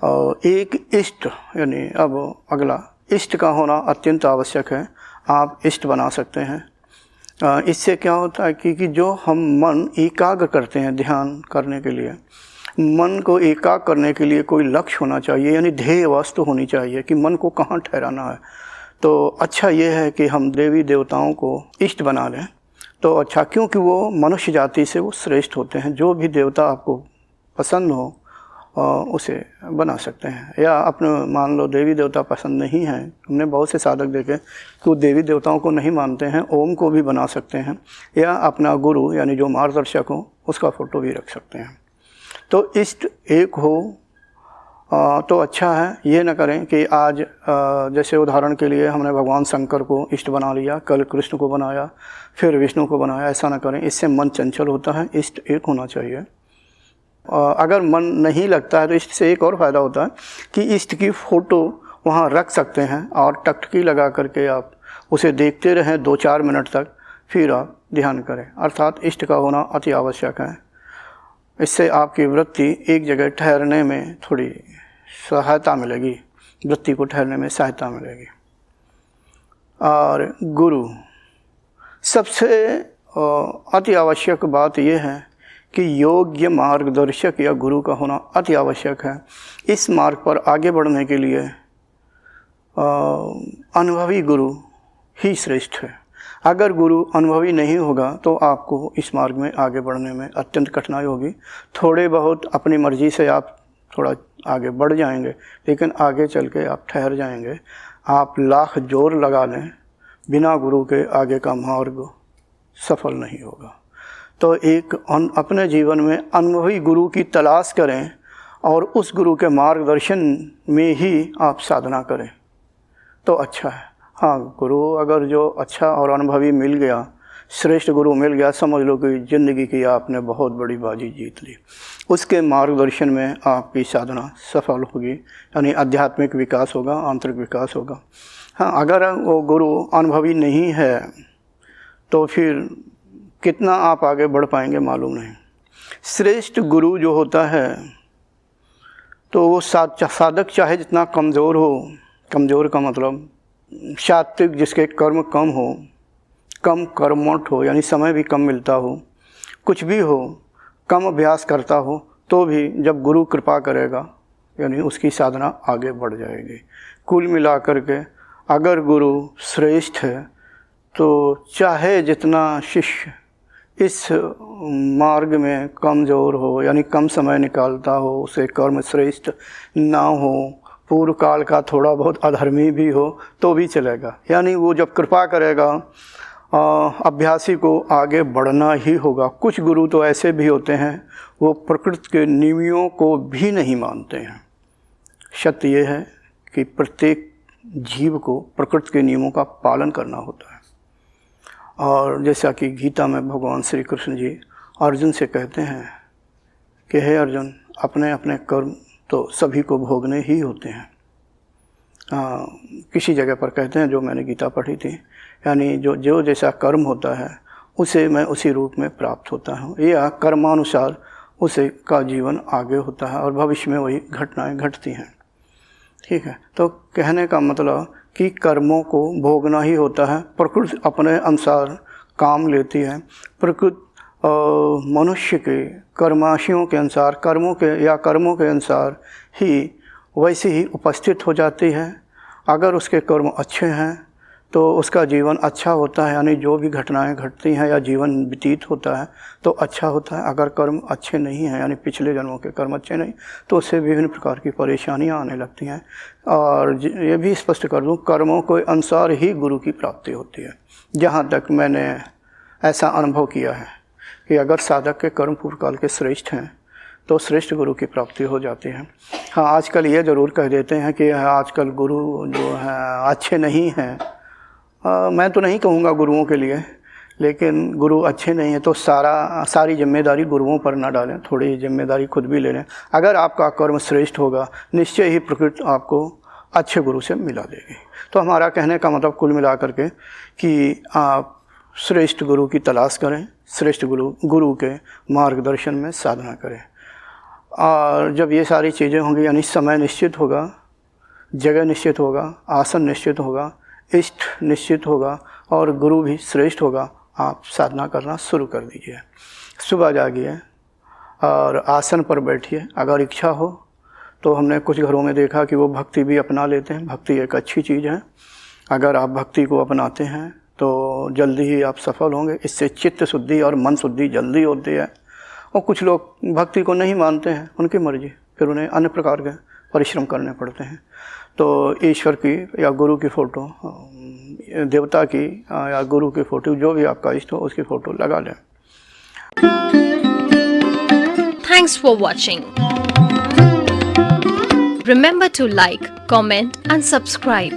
और एक इष्ट, यानी अब अगला इष्ट का होना अत्यंत आवश्यक है। आप इष्ट बना सकते हैं। इससे क्या होता है कि जो हम मन एकाग्र करते हैं ध्यान करने के लिए, मन को एकाग्र करने के लिए कोई लक्ष्य होना चाहिए, यानी ध्येय वस्तु होनी चाहिए कि मन को कहाँ ठहराना है। तो अच्छा ये है कि हम देवी देवताओं को इष्ट बना लें तो अच्छा, क्योंकि वो मनुष्य जाति से वो श्रेष्ठ होते हैं। जो भी देवता आपको पसंद हो उसे बना सकते हैं। या अपने मान लो देवी देवता पसंद नहीं है, हमने बहुत से साधक देखे कि वो देवी देवताओं को नहीं मानते हैं, ओम को भी बना सकते हैं, या अपना गुरु यानी जो मार्गदर्शक हो उसका फ़ोटो भी रख सकते हैं। तो इष्ट एक हो तो अच्छा है। ये न करें कि आज जैसे उदाहरण के लिए हमने भगवान शंकर को इष्ट बना लिया, कल कृष्ण को बनाया, फिर विष्णु को बनाया, ऐसा न करें। इससे मन चंचल होता है। इष्ट एक होना चाहिए। अगर मन नहीं लगता है तो इष्ट से एक और फ़ायदा होता है कि इष्ट की फ़ोटो वहाँ रख सकते हैं और टकटकी लगा करके आप उसे देखते रहें 2-4 मिनट तक, फिर आप ध्यान करें। अर्थात इष्ट का होना अति आवश्यक है। इससे आपकी वृत्ति एक जगह ठहरने में थोड़ी सहायता मिलेगी, वृत्ति को ठहरने में सहायता मिलेगी। और गुरु, सबसे अति आवश्यक बात यह है कि योग्य मार्गदर्शक या गुरु का होना अति आवश्यक है। इस मार्ग पर आगे बढ़ने के लिए अनुभवी गुरु ही श्रेष्ठ है। अगर गुरु अनुभवी नहीं होगा तो आपको इस मार्ग में आगे बढ़ने में अत्यंत कठिनाई होगी। थोड़े बहुत अपनी मर्जी से आप थोड़ा आगे बढ़ जाएंगे, लेकिन आगे चल के आप ठहर जाएंगे। आप लाख जोर लगा लें, बिना गुरु के आगे का मार्ग सफल नहीं होगा। तो एक अपने जीवन में अनुभवी गुरु की तलाश करें और उस गुरु के मार्गदर्शन में ही आप साधना करें तो अच्छा है। हाँ, गुरु अगर जो अच्छा और अनुभवी मिल गया, श्रेष्ठ गुरु मिल गया, समझ लो कि ज़िंदगी की आपने बहुत बड़ी बाजी जीत ली। उसके मार्गदर्शन में आपकी साधना सफल होगी, यानी आध्यात्मिक विकास होगा, आंतरिक विकास होगा। हाँ, अगर वो गुरु अनुभवी नहीं है तो फिर कितना आप आगे बढ़ पाएंगे मालूम नहीं। श्रेष्ठ गुरु जो होता है तो वो साधक चाहे जितना कमज़ोर हो, कमज़ोर का मतलब सात्विक, जिसके कर्म कम हो, कम कर्मठ हो, यानी समय भी कम मिलता हो, कुछ भी हो, कम अभ्यास करता हो, तो भी जब गुरु कृपा करेगा यानी उसकी साधना आगे बढ़ जाएगी। कुल मिलाकर के अगर गुरु श्रेष्ठ है तो चाहे जितना शिष्य इस मार्ग में कमज़ोर हो, यानी कम समय निकालता हो, उसे कर्म श्रेष्ठ ना हो, पूर्व काल का थोड़ा बहुत अधर्मी भी हो तो भी चलेगा। यानी वो जब कृपा करेगा अभ्यासी को आगे बढ़ना ही होगा। कुछ गुरु तो ऐसे भी होते हैं वो प्रकृति के नियमों को भी नहीं मानते हैं। सत्य ये है कि प्रत्येक जीव को प्रकृति के नियमों का पालन करना होता है। और जैसा कि गीता में भगवान श्री कृष्ण जी अर्जुन से कहते हैं कि हे अर्जुन, अपने अपने कर्म तो सभी को भोगने ही होते हैं। किसी जगह पर कहते हैं, जो मैंने गीता पढ़ी थी, यानी जो जैसा कर्म होता है उसे मैं उसी रूप में प्राप्त होता हूँ, या कर्मानुसार उसे का जीवन आगे होता है और भविष्य में वही घटनाएं घटती हैं। ठीक है, तो कहने का मतलब कि कर्मों को भोगना ही होता है। प्रकृति अपने अनुसार काम लेती है। प्रकृति मनुष्य के कर्माशयों के अनुसार, कर्मों के अनुसार ही वैसे ही उपस्थित हो जाती है। अगर उसके कर्म अच्छे हैं तो उसका जीवन अच्छा होता है, यानी जो भी घटनाएं घटती हैं या जीवन व्यतीत होता है तो अच्छा होता है। अगर कर्म अच्छे नहीं हैं, यानी पिछले जन्मों के कर्म अच्छे नहीं, तो उससे विभिन्न प्रकार की परेशानियां आने लगती हैं। और ये भी स्पष्ट कर दूं, कर्मों के अनुसार ही गुरु की प्राप्ति होती है। जहाँ तक मैंने ऐसा अनुभव किया है कि अगर साधक के कर्म पूर्व काल के श्रेष्ठ हैं तो श्रेष्ठ गुरु की प्राप्ति हो जाती है। हाँ, आजकल ये ज़रूर कह देते हैं कि आजकल गुरु जो हैं अच्छे नहीं हैं। मैं तो नहीं कहूँगा गुरुओं के लिए, लेकिन गुरु अच्छे नहीं है तो सारी जिम्मेदारी गुरुओं पर ना डालें, थोड़ी जिम्मेदारी खुद भी ले लें। अगर आपका कर्म श्रेष्ठ होगा निश्चय ही प्रकृति आपको अच्छे गुरु से मिला देगी। तो हमारा कहने का मतलब कुल मिला करके कि आप श्रेष्ठ गुरु की तलाश करें, श्रेष्ठ गुरु के मार्गदर्शन में साधना करें। और जब ये सारी चीज़ें होंगी यानी समय निश्चित होगा, जगह निश्चित होगा, आसन निश्चित होगा, इष्ट निश्चित होगा और गुरु भी श्रेष्ठ होगा, आप साधना करना शुरू कर दीजिए। सुबह जागिए और आसन पर बैठिए। अगर इच्छा हो तो हमने कुछ घरों में देखा कि वो भक्ति भी अपना लेते हैं। भक्ति एक अच्छी चीज़ है, अगर आप भक्ति को अपनाते हैं तो जल्दी ही आप सफल होंगे। इससे चित्त शुद्धि और मन शुद्धि जल्दी होती है। और कुछ लोग भक्ति को नहीं मानते हैं, उनकी मर्जी, फिर उन्हें अन्य प्रकार के परिश्रम करने पड़ते हैं। तो ईश्वर की या गुरु की फ़ोटो, देवता की या गुरु की फ़ोटो, जो भी आपका इष्ट हो उसकी फ़ोटो लगा लें। Thanks for watching. Remember to like, comment and subscribe.